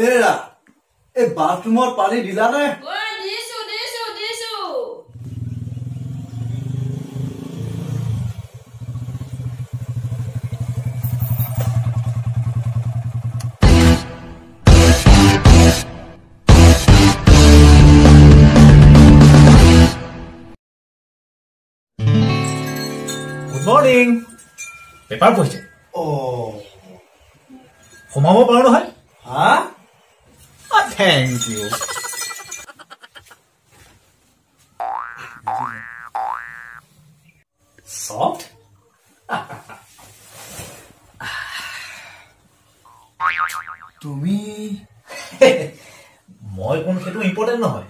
এৰা এই বাথৰুমৰ পানী দিলা নে? Good morning. Paper পঢ়িছে? সোমাব পাৰো নহয়? হা? Thank you. Soft? তুমি মই কোন সেইটো ইম্পৰ্টেণ্ট নহয়।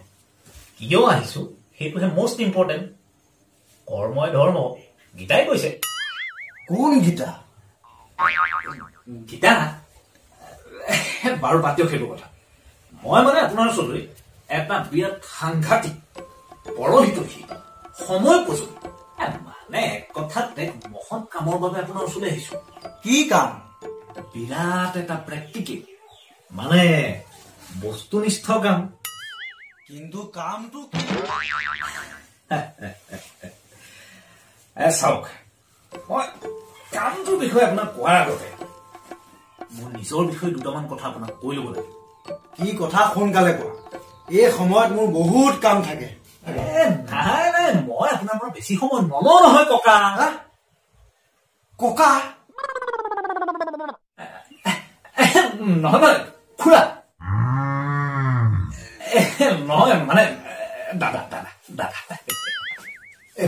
কিয় আহিছো সেইটোহে মোষ্ট ইম্পৰ্টেণ্ট। কৰ্মই ধৰ্ম গীতাই কৈছে। কোন গীতা? গীতা বাৰু বাদ দিয়ক সেইটো কথা। মই মানে আপোনাৰ ওচৰলৈ এটা বিৰাট সাংঘাতিক পৰহিতৈষী সময় উপযোগী মানে এক কথাত এক মহৎ কামৰ বাবে আপোনাৰ ওচৰলৈ আহিছো। কি কাম? বিৰাট এটা প্ৰেক্টিকেল মানে বস্তুনিষ্ঠ কাম। কিন্তু কামটো কি? চাওক, মই কামটোৰ বিষয়ে আপোনাক কোৱাৰ আগতে মোৰ নিজৰ বিষয়ে দুটামান কথা আপোনাক কৈ ল'ব লাগে। কি কথা সোনকালে কোৱা, এই সময়ত মোৰ বহুত কাম থাকে। নাই নাই, মই আপোনাৰ পৰা বেছি সময় নলওঁ নহয় ককা। ককা? নহয় নহয় খুৰা, নহয় মানে দাদা দাদা দাদা।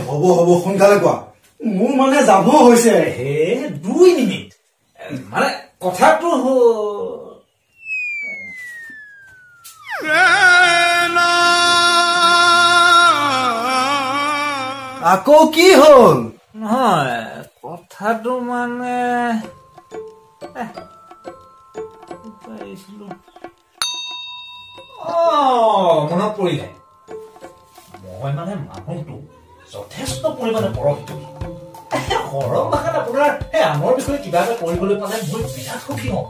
হ'ব হ'ব সোনকালে কোৱা, মোৰ মানে যাব হৈছে। 2 মিনিট মানে কথাটো আকৌ কি হ'ল? নহয় কথাটো মানে মনত পৰিলে। মই মানে মানুহটো যথেষ্ট পৰিমাণে পৰহিত। সৰল ভাষাত আপোনাৰ আনৰ বিষয়ে কিবা এটা কৰিবলৈ পালে মই বিৰাট সুখী হওঁ।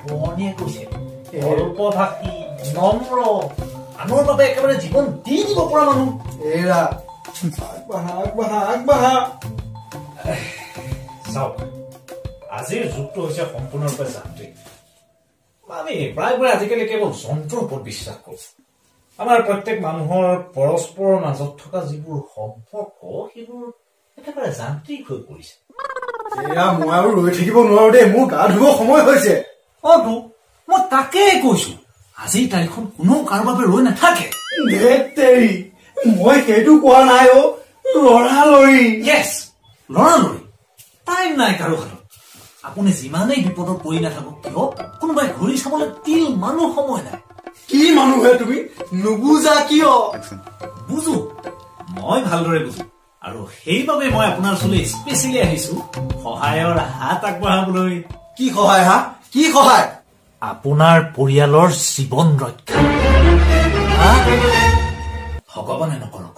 পুৰণিয়ে কৈছে অল্পভাষী, নম্ৰ, আনৰ বাবে একেবাৰে জীৱন দি দিব পৰা মানুহ। এৰা আগবাঢ়া আগবাঢ়া আগবাঢ়া। চাওক, আজিৰ যুগটো হৈছে সম্পূৰ্ণৰূপে যান্ত্ৰিক। আমি প্ৰায়বোৰে আজিকালি কেৱল যন্ত্ৰৰ ওপৰত বিশ্বাস কৰো। আমাৰ প্ৰত্যেক মানুহৰ পৰস্পৰৰ মাজত থকা যিবোৰ সম্পৰ্ক সেইবোৰ একেবাৰে যান্ত্ৰিক হৈ পৰিছে। এয়া মই আৰু ৰৈ থাকিব নোৱাৰো দেই, মোৰ গা ধুব সময় হৈছে। মই তাকেই কৈছো, আজিৰ তাৰিখত কোনো কাৰো বাবে ৰৈ নাথাকে। মই সেইটো কোৱা নাই। লৰালৰি। য়েছ, লৰালৰি। টাইম নাই কাৰো হাতত। আপুনি যিমানেই বিপদত পৰি নাথাকক কিয়, কোনোবাই ঘূৰি চাবলৈ তিল মানুহ সময় নাই। কি মানুহে তুমি নুবুজা কিয়? বুজো, মই ভালদৰে বুজো, আৰু সেইবাবে মই আপোনাৰ ওচৰলৈ স্পেচিয়েলি আহিছো সহায়ৰ হাত আগবঢ়াবলৈ। কি সহায়? কি সহায়? আপোনাৰ পৰিয়ালৰ জীৱন ৰক্ষা। ভগৱানে নকৰক,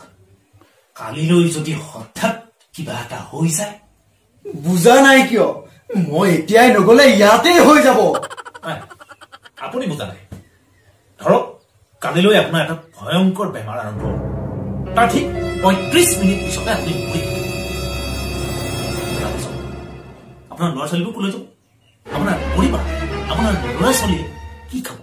কালিলৈ যদি হঠাৎ কিবা এটা হৈ যায়। বুজা নাই কিয়? মই এতিয়াই নগলে ইয়াতেই হৈ যাব। আপুনি বুজা নাই। ধৰক কালিলৈ আপোনাৰ এটা ভয়ংকৰ বেমাৰ আৰম্ভ হ'ব। তাৰ ঠিক 35 মিনিট পিছতে আপুনি মৰি থাকিব। আপোনাৰ ল'ৰা ছোৱালীবোৰ কলৈ যাব? আপোনাৰ পৰিবাৰ, আপোনাৰ ল'ৰা ছোৱালীয়ে কি খাব?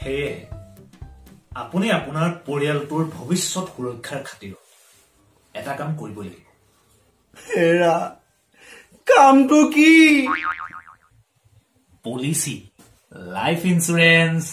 সেয়ে আপুনি আপোনাৰ পৰিয়ালটোৰ ভৱিষ্যত সুৰক্ষাৰ খাতিৰত এটা কাম কৰিব লাগিব। হেৰা, কামটো কি? Policy, life insurance.